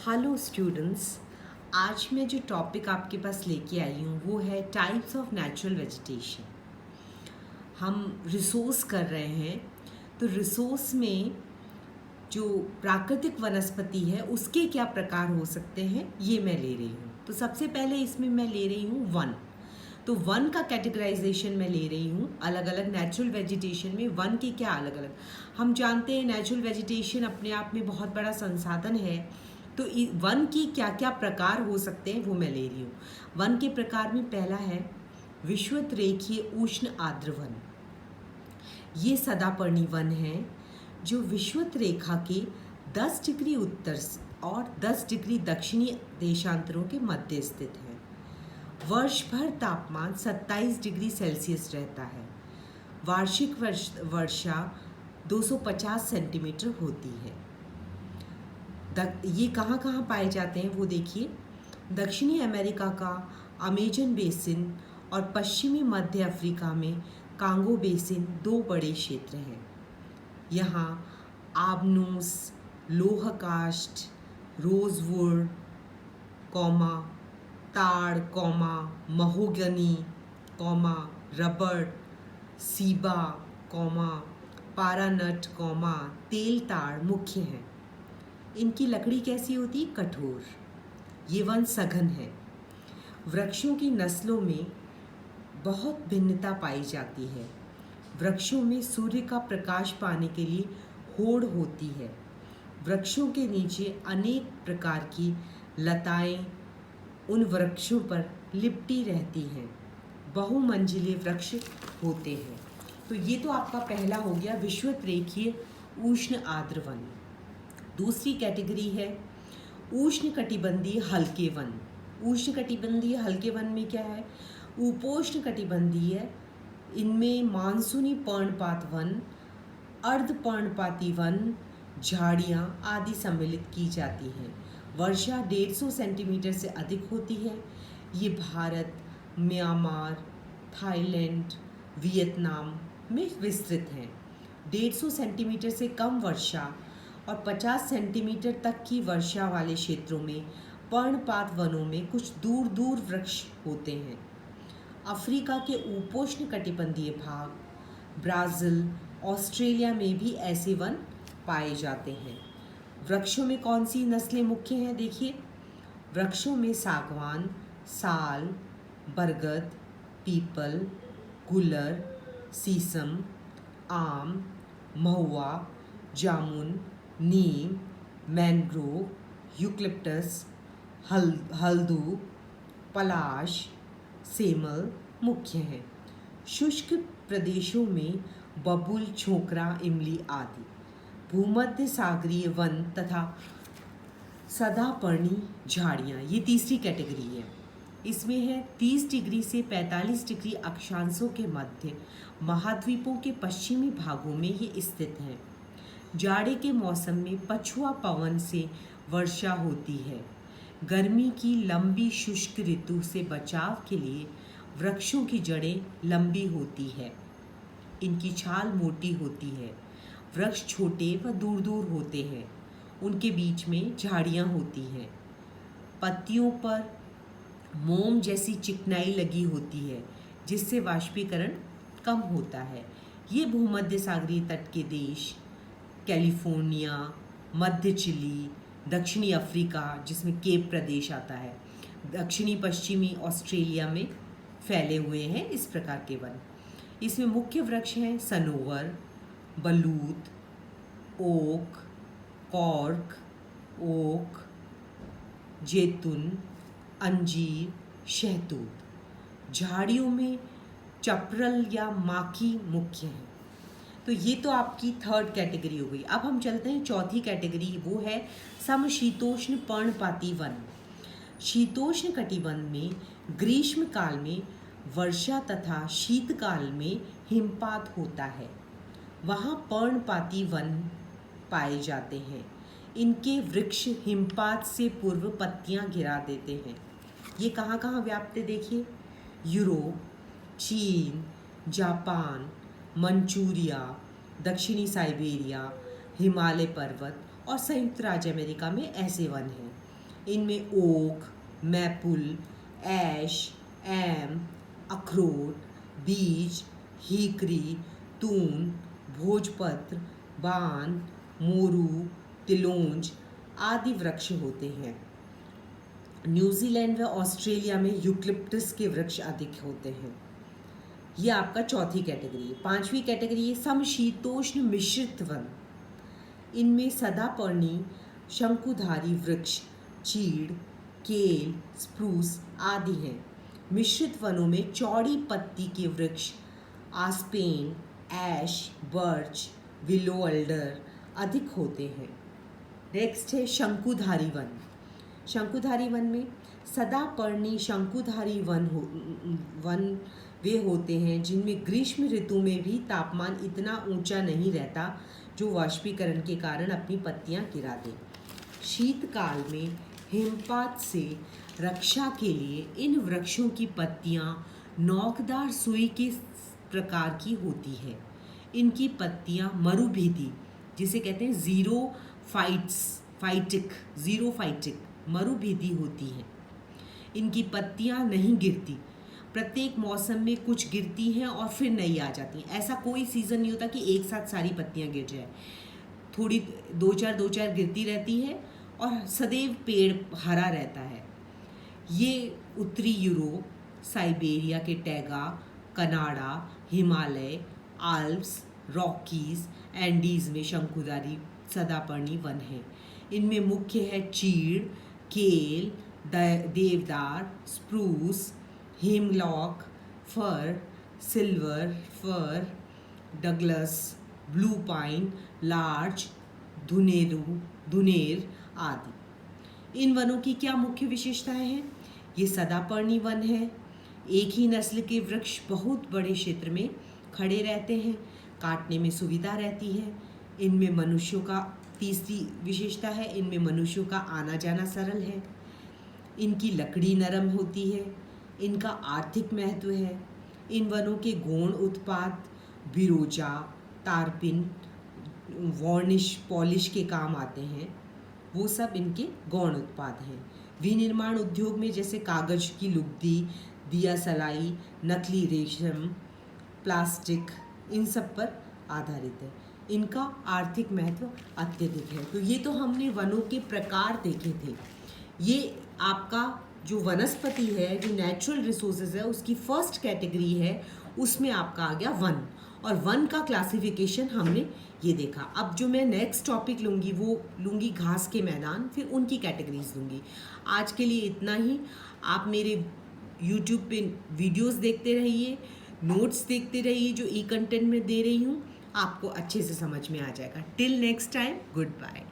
Hello students. आज मैं जो टॉपिक आपके पास लेके आई हूँ वो है टाइप्स ऑफ नेचुरल वेजिटेशन। हम रिसोर्स कर रहे हैं, तो रिसोर्स में जो प्राकृतिक वनस्पति है उसके क्या प्रकार हो सकते हैं ये मैं ले रही हूँ। तो सबसे पहले इसमें मैं ले रही हूँ वन। तो वन का कैटेगराइजेशन मैं ले रही हूँ अलग अलग। नेचुरल वेजिटेशन में वन के क्या अलग अलग, हम जानते हैं नेचुरल वेजिटेशन अपने आप में बहुत बड़ा संसाधन है। तो वन की क्या क्या प्रकार हो सकते हैं वो मैं ले रही हूँ। वन के प्रकार में पहला है विषुवत रेखीय उष्ण आर्द्र वन। ये सदापर्णी वन है जो विषुवत रेखा के 10 डिग्री उत्तर और 10 डिग्री दक्षिणी देशांतरों के मध्य स्थित है। वर्ष भर तापमान 27 डिग्री सेल्सियस रहता है। वार्षिक वर्षा 250 सेंटीमीटर होती है। ये कहाँ कहाँ पाए जाते हैं वो देखिए। दक्षिणी अमेरिका का अमेजन बेसिन और पश्चिमी मध्य अफ्रीका में कांगो बेसिन दो बड़े क्षेत्र हैं। यहाँ आबनूस, लोह काष्ठ, रोजवुड, ताड़, महोगनी, रबड़, सीबा, पारानट, तेल ताड़ मुख्य हैं। इनकी लकड़ी कैसी होती? कठोर। ये वन सघन है। वृक्षों की नस्लों में बहुत भिन्नता पाई जाती है। वृक्षों में सूर्य का प्रकाश पाने के लिए होड़ होती है। वृक्षों के नीचे अनेक प्रकार की लताएं उन वृक्षों पर लिपटी रहती हैं। बहुमंजिले वृक्ष होते हैं। तो ये तो आपका पहला हो गया विषुवत रेखीय उष्ण आर्द्र वन। दूसरी कैटेगरी है उष्णकटिबंधीय हल्के वन। उष्णकटिबंधीय हल्के वन में क्या है? उपोष्ण कटिबंधीय, इनमें मानसूनी पर्णपात वन, अर्ध पर्णपाती वन, झाड़ियाँ आदि सम्मिलित की जाती हैं। वर्षा 150 सेंटीमीटर से अधिक होती है। ये भारत, म्यांमार, थाईलैंड, वियतनाम में विस्तृत हैं। 150 सेंटीमीटर से कम वर्षा और 50 सेंटीमीटर तक की वर्षा वाले क्षेत्रों में पर्णपात वनों में कुछ दूर दूर वृक्ष होते हैं। अफ्रीका के उपोष्ण कटिबंधीय भाग, ब्राज़ील, ऑस्ट्रेलिया में भी ऐसे वन पाए जाते हैं। वृक्षों में कौन सी नस्लें मुख्य हैं? देखिए, वृक्षों में सागवान, साल, बरगद, पीपल, गुलर, शीशम, आम, महुआ, जामुन, नीम, मैंग्रोव, यूकलिप्टस, हल्दू, पलाश, सेमल मुख्य हैं। शुष्क प्रदेशों में बबूल, छोकरा, इमली आदि। भूमध्य सागरीय वन तथा सदापर्णी झाड़ियाँ, ये तीसरी कैटेगरी है। इसमें है 30 डिग्री से 45 डिग्री अक्षांशों के मध्य महाद्वीपों के पश्चिमी भागों में ये स्थित हैं। जाड़े के मौसम में पछुआ पवन से वर्षा होती है। गर्मी की लंबी शुष्क ऋतु से बचाव के लिए वृक्षों की जड़ें लंबी होती है। इनकी छाल मोटी होती है। वृक्ष छोटे व दूर दूर होते हैं। उनके बीच में झाड़ियाँ होती हैं। पत्तियों पर मोम जैसी चिकनाई लगी होती है जिससे वाष्पीकरण कम होता है। ये भूमध्य सागरीय तट के देश कैलिफोर्निया, मध्य चिली, दक्षिणी अफ्रीका जिसमें केप प्रदेश आता है, दक्षिणी पश्चिमी ऑस्ट्रेलिया में फैले हुए हैं इस प्रकार के वन। इसमें मुख्य वृक्ष हैं सनोवर, बलूत, ओक, कॉर्क, ओक, जैतून, अंजीर, शहतूत। झाड़ियों में चपरल या माखी मुख्य हैं। तो ये तो आपकी थर्ड कैटेगरी हो गई। अब हम चलते हैं चौथी कैटेगरी, वो है समशीतोष्ण पर्णपाती वन। शीतोष्ण कटिबंध में ग्रीष्म काल में वर्षा तथा शीतकाल में हिमपात होता है। वहाँ पर्णपाती वन पाए जाते हैं। इनके वृक्ष हिमपात से पूर्व पत्तियाँ गिरा देते हैं। ये कहाँ कहाँ व्याप्त है देखिए, यूरोप, चीन, जापान, मंचूरिया, दक्षिणी साइबेरिया, हिमालय पर्वत और संयुक्त राज्य अमेरिका में ऐसे वन हैं। इनमें ओक, मैपुल, ऐश, एम, अखरोट, बीज, हीकरी, तून, भोजपत्र, बान, मोरू, तिलोंज आदि वृक्ष होते हैं। न्यूजीलैंड व ऑस्ट्रेलिया में यूकलिप्टस के वृक्ष अधिक होते हैं। ये आपका चौथी कैटेगरी है। पांचवी कैटेगरी है समशीतोष्ण मिश्रित वन। इनमें सदापर्णी शंकुधारी वृक्ष, चीड़, केल, स्प्रूस आदि हैं। मिश्रित वनों में चौड़ी पत्ती के वृक्ष आस्पेन, ऐश, बर्च, विलो एल्डर अधिक होते हैं। नेक्स्ट है शंकुधारी वन। शंकुधारी वन में सदापर्णी शंकुधारी वन वे होते हैं जिनमें ग्रीष्म ऋतु में भी तापमान इतना ऊंचा नहीं रहता जो वाष्पीकरण के कारण अपनी पत्तियां गिरा दें। शीतकाल में हिमपात से रक्षा के लिए इन वृक्षों की पत्तियां नोकदार सुई के प्रकार की होती है। इनकी पत्तियां मरुभेदी, जिसे कहते हैं ज़ीरोफाइटिक मरुभेदी होती हैं। इनकी पत्तियां नहीं गिरती, प्रत्येक मौसम में कुछ गिरती हैं और फिर नई आ जाती हैं। ऐसा कोई सीज़न नहीं होता कि एक साथ सारी पत्तियां गिर जाए, थोड़ी दो चार गिरती रहती है और सदैव पेड़ हरा रहता है। ये उत्तरी यूरोप, साइबेरिया के taiga, Canada, Himalaya, Alps, Rockies, Andes में शंकुधारी सदापर्णी वन है। इनमें मुख्य है चीड़, केल, देवदार, spruce, hemlock, fir, silver fir, Douglas, blue pine, larch, धुनेर आदि। इन वनों की क्या मुख्य विशेषताएं हैं? ये सदापर्णी वन है। एक ही नस्ल के वृक्ष बहुत बड़े क्षेत्र में खड़े रहते हैं, काटने में सुविधा रहती है। इनमें मनुष्यों का तीसरी विशेषता है, इनमें मनुष्यों का आना जाना सरल है। इनकी लकड़ी नरम होती है। इनका आर्थिक महत्व है। इन वनों के गौण उत्पाद बिरोजा, तारपिन, वार्निश, पॉलिश के काम आते हैं। वो सब इनके गौण उत्पाद हैं। विनिर्माण उद्योग में जैसे कागज की लुगदी, दिया सलाई, नकली रेशम, प्लास्टिक, इन सब पर आधारित है। इनका आर्थिक महत्व अत्यधिक है। तो ये तो हमने वनों के प्रकार देखे थे। ये आपका जो वनस्पति है, जो नेचुरल रिसोर्सेज है, उसकी फर्स्ट कैटेगरी है, उसमें आपका आ गया वन। और वन का क्लासिफिकेशन हमने ये देखा। अब जो मैं नेक्स्ट टॉपिक लूँगी वो लूँगी घास के मैदान, फिर उनकी कैटेगरीज लूँगी। आज के लिए इतना ही। आप मेरे YouTube पे वीडियोस देखते रहिए, नोट्स देखते रहिए जो ई कंटेंट में दे रही हूँ, आपको अच्छे से समझ में आ जाएगा। Till next time, good bye.